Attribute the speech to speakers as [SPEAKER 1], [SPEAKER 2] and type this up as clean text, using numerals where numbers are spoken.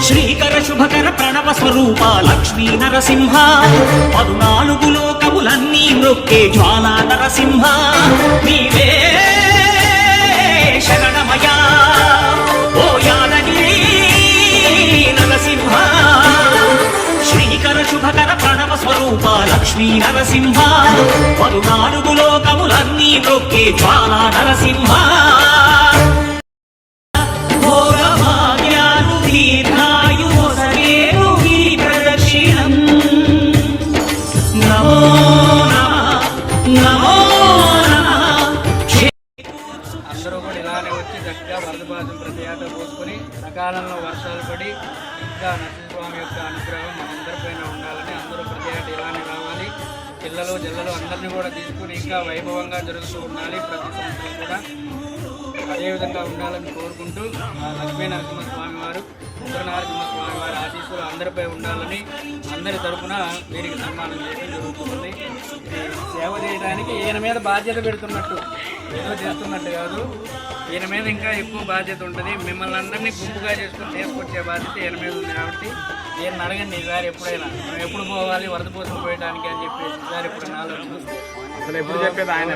[SPEAKER 1] శ్రీకర శుభకర ప్రణవ స్వరూప లక్ష్మీ నరసింహ 14 లోకములన్నీ మ్రొక్కే జ్వాలా నరసింహ నీవే శరణమయా ఓ యాదగిరి నరసింహ శ్రీకర శుభకర ప్రణవ స్వరూప లక్ష్మీ నరసింహ 14 లోకములన్నీ మ్రొక్కే జ్వాలా నరసింహ
[SPEAKER 2] అందరూ కూడా ఇలానే వచ్చి చక్కగా వరదపాతం ప్రతి ఏటా పోసుకొని సకాలంలో వర్షాలు పడి ఇంకా నరసింహస్వామి యొక్క అనుగ్రహం మనందరిపైన ఉండాలని అందరూ ప్రతి ఏటా ఇలానే రావాలి. పిల్లలు జిల్లలు అందరినీ కూడా తీసుకుని ఇంకా వైభవంగా జరుగుతూ ఉండాలి. ప్రతి సంవత్సరం కూడా అదేవిధంగా ఉండాలని కోరుకుంటూ లక్ష్మీ నరసింహస్వామి వారు నరసింహస్వామి వారి ఆశీస్సులు అందరిపై ఉండాలని అందరి తరఫున వీరికి సన్మానం చేయడం జరుగుతుంది. సేవ చేయడానికి ఈయన మీద బాధ్యత పెడుతున్నట్టు ఏదో చేస్తున్నట్టు కాదు, ఈయన మీద ఇంకా ఎక్కువ బాధ్యత ఉంటుంది. మిమ్మల్ని అందరినీ గుంపుగా చేసుకొని తీసుకొచ్చే బాధ్యత ఈయన మీద ఉంది. కాబట్టి ఈయన అడగండి ఈసారి ఎప్పుడైనా మేము ఎప్పుడు పోవాలి వరద పోసం పోయడానికి అని చెప్పేసి ఈసారి ఎప్పుడైనా ఆలోచన అసలు ఎప్పుడు చెప్పేది ఆయన.